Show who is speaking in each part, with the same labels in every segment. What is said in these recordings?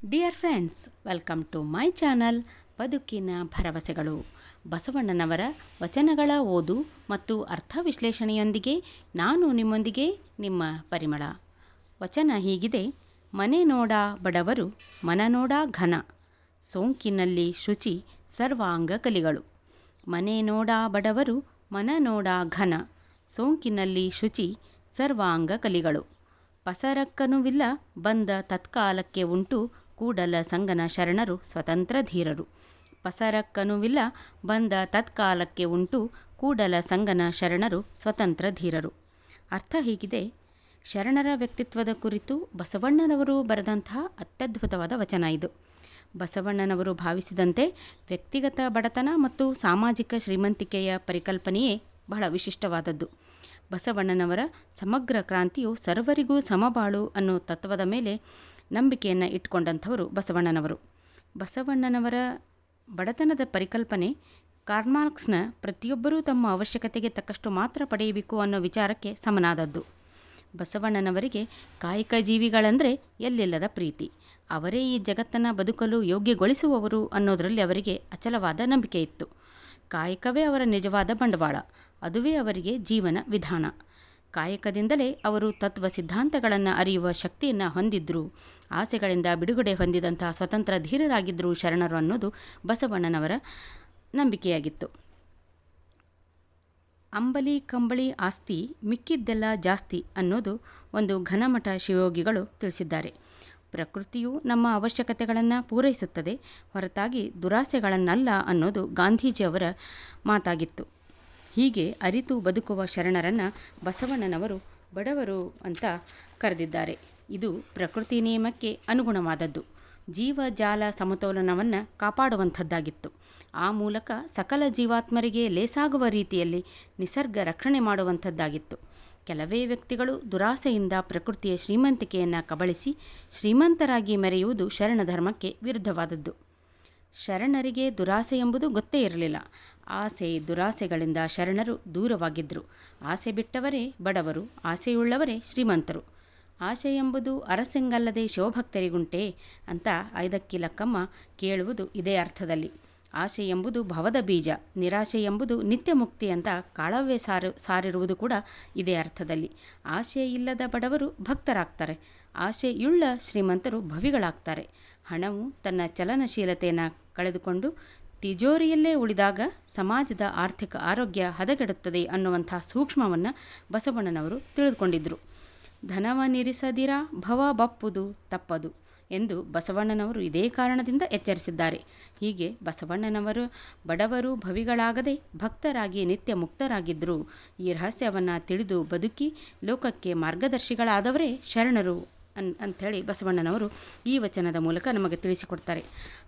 Speaker 1: Dear friends, welcome to my channel ಬದುಕಿನ ಭರವಸೆಗಳು. ಬಸವಣ್ಣನವರ ವಚನಗಳ ಓದು ಮತ್ತು ಅರ್ಥ ವಿಶ್ಲೇಷಣೆಯೊಂದಿಗೆ ನಾನು ನಿಮ್ಮೊಂದಿಗೆ ನಿಮ್ಮ ಪರಿಮಳ. ವಚನ ಹೀಗಿದೆ: ಮನೆ ನೋಡ ಬಡವರು, ಮನ ನೋಡ ಘನ, ಸೋಂಕಿನಲ್ಲಿ ಶುಚಿ ಸರ್ವಾಂಗ ಕಲಿಗಳು. ಮನೆ ನೋಡ ಬಡವರು, ಮನ ನೋಡ ಘನ, ಸೋಂಕಿನಲ್ಲಿ ಶುಚಿ ಸರ್ವಾಂಗ ಕಲಿಗಳು. ಪಸರಕ್ಕನುವಿಲ್ಲ ಬಂದ ತತ್ಕಾಲಕ್ಕೆ ಉಂಟು, ಕೂಡಲ ಸಂಗನ ಶರಣರು ಸ್ವತಂತ್ರ ಧೀರರು. ಪಸರಕ್ಕನುವಿಲ್ಲ ಬಂದ ತತ್ಕಾಲಕ್ಕೆ ಉಂಟು, ಕೂಡಲ ಸಂಗನ ಶರಣರು ಸ್ವತಂತ್ರ ಧೀರರು. ಅರ್ಥ ಹೀಗಿದೆ: ಶರಣರ ವ್ಯಕ್ತಿತ್ವದ ಕುರಿತು ಬಸವಣ್ಣನವರು ಬರೆದಂತಹ ಅತ್ಯದ್ಭುತವಾದ ವಚನ ಇದು. ಬಸವಣ್ಣನವರು ಭಾವಿಸಿದಂತೆ ವ್ಯಕ್ತಿಗತ ಬಡತನ ಮತ್ತು ಸಾಮಾಜಿಕ ಶ್ರೀಮಂತಿಕೆಯ ಪರಿಕಲ್ಪನೆಯೇ ಬಹಳ ವಿಶಿಷ್ಟವಾದದ್ದು. ಬಸವಣ್ಣನವರ ಸಮಗ್ರ ಕ್ರಾಂತಿಯು ಸರ್ವರಿಗೂ ಸಮಬಾಳು ಅನ್ನೋ ತತ್ವದ ಮೇಲೆ ನಂಬಿಕೆಯನ್ನು ಇಟ್ಕೊಂಡಂಥವರು ಬಸವಣ್ಣನವರು. ಬಸವಣ್ಣನವರ ಬಡತನದ ಪರಿಕಲ್ಪನೆ ಕಾರ್ಲ್ ಮಾರ್ಕ್ಸ್ನ ಪ್ರತಿಯೊಬ್ಬರೂ ತಮ್ಮ ಅವಶ್ಯಕತೆಗೆ ತಕ್ಕಷ್ಟು ಮಾತ್ರ ಪಡೆಯಬೇಕು ಅನ್ನೋ ವಿಚಾರಕ್ಕೆ ಸಮನಾದದ್ದು. ಬಸವಣ್ಣನವರಿಗೆ ಕಾಯಕ ಜೀವಿಗಳಂದರೆ ಎಲ್ಲಿಲ್ಲದ ಪ್ರೀತಿ. ಅವರೇ ಈ ಜಗತ್ತನ್ನು ಬದುಕಲು ಯೋಗ್ಯಗೊಳಿಸುವವರು ಅನ್ನೋದರಲ್ಲಿ ಅವರಿಗೆ ಅಚಲವಾದ ನಂಬಿಕೆ ಇತ್ತು. ಕಾಯಕವೇ ಅವರ ನಿಜವಾದ ಬಂಡವಾಳ, ಅದುವೇ ಅವರಿಗೆ ಜೀವನ ವಿಧಾನ. ಕಾಯಕದಿಂದಲೇ ಅವರು ತತ್ವ ಸಿದ್ಧಾಂತಗಳನ್ನು ಅರಿಯುವ ಶಕ್ತಿಯನ್ನು ಹೊಂದಿದ್ರು. ಆಸೆಗಳಿಂದ ಬಿಡುಗಡೆ ಹೊಂದಿದಂಥ ಸ್ವತಂತ್ರ ಧೀರರಾಗಿದ್ದರು ಶರಣರು ಅನ್ನೋದು ಬಸವಣ್ಣನವರ ನಂಬಿಕೆಯಾಗಿತ್ತು. ಅಂಬಲಿ ಕಂಬಳಿ ಆಸ್ತಿ ಮಿಕ್ಕಿದ್ದೆಲ್ಲ ಜಾಸ್ತಿ ಅನ್ನೋದು ಒಂದು ಘನಮಠ ಶಿವಯೋಗಿಗಳು ತಿಳಿಸಿದ್ದಾರೆ. ಪ್ರಕೃತಿಯು ನಮ್ಮ ಅವಶ್ಯಕತೆಗಳನ್ನು ಪೂರೈಸುತ್ತದೆ, ಹೊರತಾಗಿ ದುರಾಸೆಗಳನ್ನಲ್ಲ ಅನ್ನೋದು ಗಾಂಧೀಜಿಯವರ ಮಾತಾಗಿತ್ತು. ಹೀಗೆ ಅರಿತು ಬದುಕುವ ಶರಣರನ್ನು ಬಸವಣ್ಣನವರು ಬಡವರು ಅಂತ ಕರೆದಿದ್ದಾರೆ. ಇದು ಪ್ರಕೃತಿ ನಿಯಮಕ್ಕೆ ಅನುಗುಣವಾದದ್ದು, ಜೀವಜಾಲ ಸಮತೋಲನವನ್ನು ಕಾಪಾಡುವಂಥದ್ದಾಗಿತ್ತು. ಆ ಮೂಲಕ ಸಕಲ ಜೀವಾತ್ಮರಿಗೆ ಲೇಸಾಗುವ ರೀತಿಯಲ್ಲಿ ನಿಸರ್ಗ ರಕ್ಷಣೆ ಮಾಡುವಂಥದ್ದಾಗಿತ್ತು. ಕೆಲವೇ ವ್ಯಕ್ತಿಗಳು ದುರಾಸೆಯಿಂದ ಪ್ರಕೃತಿಯ ಶ್ರೀಮಂತಿಕೆಯನ್ನು ಕಬಳಿಸಿ ಶ್ರೀಮಂತರಾಗಿ ಮೆರೆಯುವುದು ಶರಣ ಧರ್ಮಕ್ಕೆ ವಿರುದ್ಧವಾದದ್ದು. ಶರಣರಿಗೆ ದುರಾಸೆ ಎಂಬುದು ಗೊತ್ತೇ ಇರಲಿಲ್ಲ. ಆಸೆ ದುರಾಸೆಗಳಿಂದ ಶರಣರು ದೂರವಾಗಿದ್ದರು. ಆಸೆ ಬಿಟ್ಟವರೇ ಬಡವರು, ಆಸೆಯುಳ್ಳವರೇ ಶ್ರೀಮಂತರು. ಆಸೆ ಎಂಬುದು ಅರಸೆಂಗಲ್ಲದೆ ಶಿವಭಕ್ತರಿಗುಂಟೆ ಅಂತ ಐದಕ್ಕಿ ಲಕ್ಕಮ್ಮ ಕೇಳುವುದು ಇದೇ ಅರ್ಥದಲ್ಲಿ. ಆಸೆ ಎಂಬುದು ಭವದ ಬೀಜ, ನಿರಾಶೆ ಎಂಬುದು ನಿತ್ಯ ಮುಕ್ತಿ ಅಂತ ಕಾಳವ್ಯ ಸಾರಿರುವುದು ಕೂಡ ಇದೇ ಅರ್ಥದಲ್ಲಿ. ಆಸೆ ಇಲ್ಲದ ಬಡವರು ಭಕ್ತರಾಗ್ತಾರೆ, ಆಸೆಯುಳ್ಳ ಶ್ರೀಮಂತರು ಭವಿಗಳಾಗ್ತಾರೆ. ಹಣವು ತನ್ನ ಚಲನಶೀಲತೆಯನ್ನು ಕಳೆದುಕೊಂಡು ತಿಜೋರಿಯಲ್ಲೇ ಉಳಿದಾಗ ಸಮಾಜದ ಆರ್ಥಿಕ ಆರೋಗ್ಯ ಹದಗೆಡುತ್ತದೆ ಅನ್ನುವಂಥ ಸೂಕ್ಷ್ಮವನ್ನು ಬಸವಣ್ಣನವರು ತಿಳಿದುಕೊಂಡಿದ್ದರು. ಧನವನಿರಿಸದಿರ ಭವ ಬಪ್ಪುದು ತಪ್ಪದು ಎಂದು ಬಸವಣ್ಣನವರು ಇದೇ ಕಾರಣದಿಂದ ಎಚ್ಚರಿಸಿದ್ದಾರೆ. ಹೀಗೆ ಬಸವಣ್ಣನವರು ಬಡವರು ಭವಿಗಳಾಗದೆ ಭಕ್ತರಾಗಿ ನಿತ್ಯ ಮುಕ್ತರಾಗಿದ್ದರು. ಈ ರಹಸ್ಯವನ್ನು ತಿಳಿದು ಬದುಕಿ ಲೋಕಕ್ಕೆ ಮಾರ್ಗದರ್ಶಿಗಳಾದವರೇ ಶರಣರು ಅಂಥೇಳಿ ಬಸವಣ್ಣನವರು ಈ ವಚನದ ಮೂಲಕ ನಮಗೆ ತಿಳಿಸಿಕೊಡ್ತಾರೆ.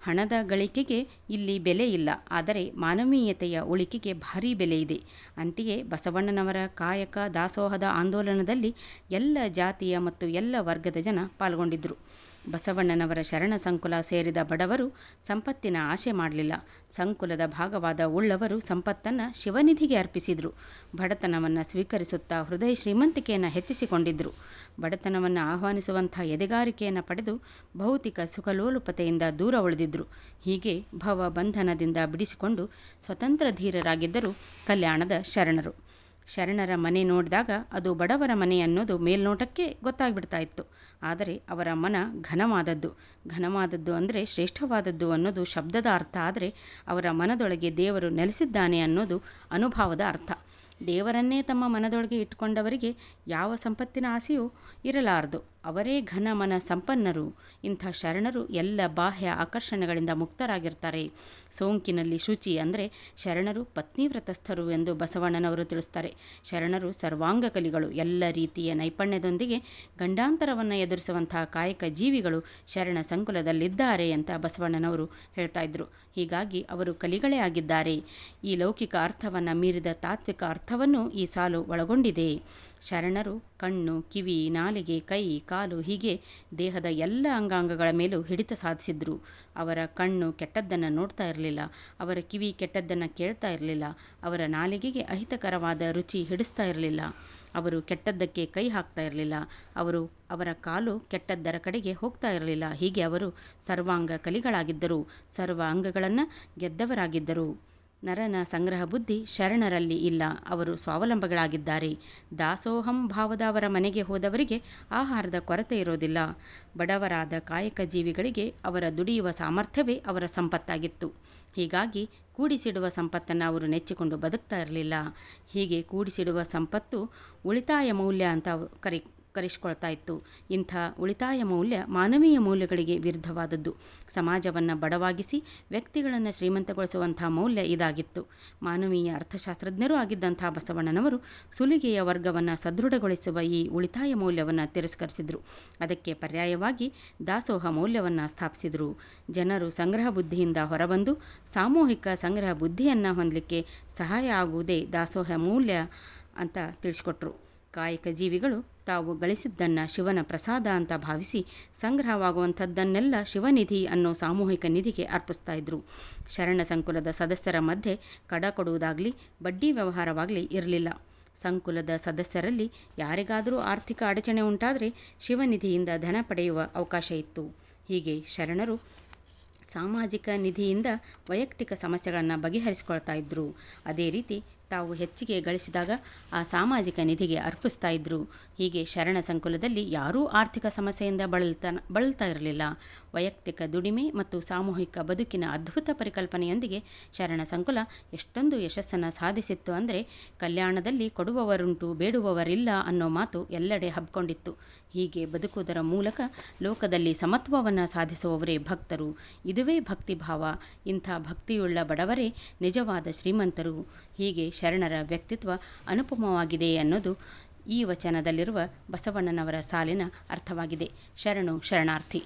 Speaker 1: ಹಣದ ಗಳಿಕೆಗೆ ಇಲ್ಲಿ ಬೆಲೆ ಇಲ್ಲ, ಆದರೆ ಮಾನವೀಯತೆಯ ಉಳಿಕೆಗೆ ಭಾರೀ ಬೆಲೆ ಇದೆ. ಅಂತೆಯೇ ಬಸವಣ್ಣನವರ ಕಾಯಕ ದಾಸೋಹದ ಆಂದೋಲನದಲ್ಲಿ ಎಲ್ಲ ಜಾತಿಯ ಮತ್ತು ಎಲ್ಲ ವರ್ಗದ ಜನ ಪಾಲ್ಗೊಂಡಿದ್ದರು. ಬಸವಣ್ಣನವರ ಶರಣ ಸಂಕುಲ ಸೇರಿದ ಬಡವರು ಸಂಪತ್ತಿನ ಆಶೆ ಮಾಡಲಿಲ್ಲ. ಸಂಕುಲದ ಭಾಗವಾದ ಉಳ್ಳವರು ಸಂಪತ್ತನ್ನು ಶಿವನಿಧಿಗೆ ಅರ್ಪಿಸಿದರು. ಬಡತನವನ್ನು ಸ್ವೀಕರಿಸುತ್ತಾ ಹೃದಯ ಶ್ರೀಮಂತಿಕೆಯನ್ನು ಹೆಚ್ಚಿಸಿಕೊಂಡಿದ್ದರು. ಬಡತನವನ್ನು ಆಹ್ವಾನಿಸುವಂಥ ಎದೆಗಾರಿಕೆಯನ್ನು ಪಡೆದು ಭೌತಿಕ ಸುಖಲೋಲುಪತೆಯಿಂದ ದೂರ ಉಳಿದಿದ್ದರು. ಹೀಗೆ ಭವ ಬಂಧನದಿಂದ ಬಿಡಿಸಿಕೊಂಡು ಸ್ವತಂತ್ರ ಧೀರರಾಗಿದ್ದರು ಕಲ್ಯಾಣದ ಶರಣರು. ಶರಣರ ಮನೆ ನೋಡಿದಾಗ ಅದು ಬಡವರ ಮನೆ ಅನ್ನೋದು ಮೇಲ್ನೋಟಕ್ಕೆ ಗೊತ್ತಾಗ್ಬಿಡ್ತಾ ಇತ್ತು. ಆದರೆ ಅವರ ಮನ ಘನವಾದದ್ದು ಅಂದರೆ ಶ್ರೇಷ್ಠವಾದದ್ದು ಅನ್ನೋದು ಶಬ್ದದ ಅರ್ಥ. ಆದರೆ ಅವರ ಮನದೊಳಗೆ ದೇವರು ನೆಲೆಸಿದ್ದಾನೆ ಅನ್ನೋದು ಅನುಭವದ ಅರ್ಥ. ದೇವರನ್ನೇ ತಮ್ಮ ಮನದೊಳಗೆ ಇಟ್ಟುಕೊಂಡವರಿಗೆ ಯಾವ ಸಂಪತ್ತಿನ ಆಸೆಯೂ ಇರಲಾರದು. ಅವರೇ ಘನ ಮನ ಸಂಪನ್ನರು. ಇಂಥ ಶರಣರು ಎಲ್ಲ ಬಾಹ್ಯ ಆಕರ್ಷಣೆಗಳಿಂದ ಮುಕ್ತರಾಗಿರ್ತಾರೆ. ಸೋಂಕಿನಲ್ಲಿ ಶುಚಿ ಅಂದರೆ ಶರಣರು ಪತ್ನಿವ್ರತಸ್ಥರು ಎಂದು ಬಸವಣ್ಣನವರು ತಿಳಿಸ್ತಾರೆ. ಶರಣರು ಸರ್ವಾಂಗ ಕಲಿಗಳು. ಎಲ್ಲ ರೀತಿಯ ನೈಪುಣ್ಯದೊಂದಿಗೆ ಗಂಡಾಂತರವನ್ನು ಎದುರಿಸುವಂಥ ಕಾಯಕ ಜೀವಿಗಳು ಶರಣ ಸಂಕುಲದಲ್ಲಿದ್ದಾರೆ ಅಂತ ಬಸವಣ್ಣನವರು ಹೇಳ್ತಾ ಇದ್ರು. ಹೀಗಾಗಿ ಅವರು ಕಲಿಗಳೇ ಆಗಿದ್ದಾರೆ. ಈ ಲೌಕಿಕ ಅರ್ಥವನ್ನು ಮೀರಿದ ತಾತ್ವಿಕ ಅರ್ಥ ಅರ್ಥವನ್ನು ಈ ಸಾಲು ಒಳಗೊಂಡಿದೆ. ಶರಣರು ಕಣ್ಣು, ಕಿವಿ, ನಾಲಿಗೆ, ಕೈ, ಕಾಲು ಹೀಗೆ ದೇಹದ ಎಲ್ಲ ಅಂಗಾಂಗಗಳ ಮೇಲೂ ಹಿಡಿತ ಸಾಧಿಸಿದ್ರು. ಅವರ ಕಣ್ಣು ಕೆಟ್ಟದ್ದನ್ನು ನೋಡ್ತಾ ಇರಲಿಲ್ಲ, ಅವರ ಕಿವಿ ಕೆಟ್ಟದ್ದನ್ನು ಕೇಳ್ತಾ ಇರಲಿಲ್ಲ, ಅವರ ನಾಲಿಗೆಗೆ ಅಹಿತಕರವಾದ ರುಚಿ ಹಿಡಿಸ್ತಾ ಇರಲಿಲ್ಲ, ಅವರು ಕೆಟ್ಟದ್ದಕ್ಕೆ ಕೈ ಹಾಕ್ತಾ ಇರಲಿಲ್ಲ, ಅವರ ಕಾಲು ಕೆಟ್ಟದ್ದರ ಕಡೆಗೆ ಹೋಗ್ತಾ ಇರಲಿಲ್ಲ. ಹೀಗೆ ಅವರು ಸರ್ವಾಂಗ ಕಲಿಗಳಾಗಿದ್ದರು, ಸರ್ವ ಅಂಗಗಳನ್ನು ಗೆದ್ದವರಾಗಿದ್ದರು. ನರನ ಸಂಗ್ರಹ ಬುದ್ಧಿ ಶರಣರಲ್ಲಿ ಇಲ್ಲ, ಅವರು ಸ್ವಾವಲಂಬಿಗಳಾಗಿದ್ದಾರೆ. ದಾಸೋಹಂ ಭಾವದ ಅವರ ಮನೆಗೆ ಹೋದವರಿಗೆ ಆಹಾರದ ಕೊರತೆ ಇರೋದಿಲ್ಲ. ಬಡವರಾದ ಕಾಯಕ ಜೀವಿಗಳಿಗೆ ಅವರ ದುಡಿಯುವ ಸಾಮರ್ಥ್ಯವೇ ಅವರ ಸಂಪತ್ತಾಗಿತ್ತು. ಹೀಗಾಗಿ ಕೂಡಿಸಿಡುವ ಸಂಪತ್ತನ್ನು ಅವರು ನೆಚ್ಚಿಕೊಂಡು ಬದುಕ್ತಾ ಇರಲಿಲ್ಲ. ಹೀಗೆ ಕೂಡಿಸಿಡುವ ಸಂಪತ್ತು ಉಳಿತಾಯ ಮೌಲ್ಯ ಅಂತ ಕರೆಸಿಕೊಳ್ತಾ ಇತ್ತು. ಇಂಥ ಉಳಿತಾಯ ಮೌಲ್ಯ ಮಾನವೀಯ ಮೌಲ್ಯಗಳಿಗೆ ವಿರುದ್ಧವಾದದ್ದು. ಸಮಾಜವನ್ನು ಬಡವಾಗಿಸಿ ವ್ಯಕ್ತಿಗಳನ್ನು ಶ್ರೀಮಂತಗೊಳಿಸುವಂಥ ಮೌಲ್ಯ ಇದಾಗಿತ್ತು. ಮಾನವೀಯ ಅರ್ಥಶಾಸ್ತ್ರಜ್ಞರೂ ಆಗಿದ್ದಂಥ ಬಸವಣ್ಣನವರು ಸುಲಿಗೆಯ ವರ್ಗವನ್ನು ಸದೃಢಗೊಳಿಸುವ ಈ ಉಳಿತಾಯ ಮೌಲ್ಯವನ್ನು ತಿರಸ್ಕರಿಸಿದರು. ಅದಕ್ಕೆ ಪರ್ಯಾಯವಾಗಿ ದಾಸೋಹ ಮೌಲ್ಯವನ್ನು ಸ್ಥಾಪಿಸಿದರು. ಜನರು ಸಂಗ್ರಹ ಬುದ್ಧಿಯಿಂದ ಹೊರಬಂದು ಸಾಮೂಹಿಕ ಸಂಗ್ರಹ ಬುದ್ಧಿಯನ್ನು ಹೊಂದಲಿಕ್ಕೆ ಸಹಾಯ ಆಗುವುದೇ ದಾಸೋಹ ಮೌಲ್ಯ ಅಂತ ತಿಳಿಸ್ಕೊಟ್ರು. ಕಾಯಕ ಜೀವಿಗಳು ತಾವು ಗಳಿಸಿದ್ದನ್ನು ಶಿವನ ಪ್ರಸಾದ ಅಂತ ಭಾವಿಸಿ ಸಂಗ್ರಹವಾಗುವಂಥದ್ದನ್ನೆಲ್ಲ ಶಿವನಿಧಿ ಅನ್ನೋ ಸಾಮೂಹಿಕ ನಿಧಿಗೆ ಅರ್ಪಿಸ್ತಾ ಇದ್ರು. ಶರಣ ಸಂಕುಲದ ಸದಸ್ಯರ ಮಧ್ಯೆ ಕಡ ಕೊಡುವುದಾಗಲಿ ಬಡ್ಡಿ ವ್ಯವಹಾರವಾಗಲಿ ಇರಲಿಲ್ಲ. ಸಂಕುಲದ ಸದಸ್ಯರಲ್ಲಿ ಯಾರಿಗಾದರೂ ಆರ್ಥಿಕ ಅಡಚಣೆ ಉಂಟಾದರೆ ಶಿವನಿಧಿಯಿಂದ ಧನ ಪಡೆಯುವ ಅವಕಾಶ ಇತ್ತು. ಹೀಗೆ ಶರಣರು ಸಾಮಾಜಿಕ ನಿಧಿಯಿಂದ ವೈಯಕ್ತಿಕ ಸಮಸ್ಯೆಗಳನ್ನು ಬಗೆಹರಿಸಿಕೊಳ್ತಾ ಇದ್ದರು. ಅದೇ ರೀತಿ ತಾವು ಹೆಚ್ಚಿಗೆ ಗಳಿಸಿದಾಗ ಆ ಸಾಮಾಜಿಕ ನಿಧಿಗೆ ಅರ್ಪಿಸ್ತಾ ಇದ್ದರು. ಹೀಗೆ ಶರಣ ಸಂಕುಲದಲ್ಲಿ ಯಾರೂ ಆರ್ಥಿಕ ಸಮಸ್ಯೆಯಿಂದ ಬಳಲ್ತಾ ಇರಲಿಲ್ಲ. ವೈಯಕ್ತಿಕ ದುಡಿಮೆ ಮತ್ತು ಸಾಮೂಹಿಕ ಬದುಕಿನ ಅದ್ಭುತ ಪರಿಕಲ್ಪನೆಯೊಂದಿಗೆ ಶರಣ ಸಂಕುಲ ಎಷ್ಟೊಂದು ಯಶಸ್ಸನ್ನು ಸಾಧಿಸಿತ್ತು ಅಂದರೆ, ಕಲ್ಯಾಣದಲ್ಲಿ ಕೊಡುವವರುಂಟು ಬೇಡುವವರಿಲ್ಲ ಅನ್ನೋ ಮಾತು ಎಲ್ಲೆಡೆ ಹಬ್ಕೊಂಡಿತ್ತು. ಹೀಗೆ ಬದುಕುವುದರ ಮೂಲಕ ಲೋಕದಲ್ಲಿ ಸಮತ್ವವನ್ನು ಸಾಧಿಸುವವರೇ ಭಕ್ತರು. ಇದುವೇ ಭಕ್ತಿಭಾವ. ಇಂಥ ಭಕ್ತಿಯುಳ್ಳ ಬಡವರೇ ನಿಜವಾದ ಶ್ರೀಮಂತರು. ಹೀಗೆ ಶರಣರ ವ್ಯಕ್ತಿತ್ವ ಅನುಪಮವಾಗಿದೆ ಅನ್ನೋದು ಈ ವಚನದಲ್ಲಿರುವ ಬಸವಣ್ಣನವರ ಸಾಲಿನ ಅರ್ಥವಾಗಿದೆ. ಶರಣು ಶರಣಾರ್ಥಿ.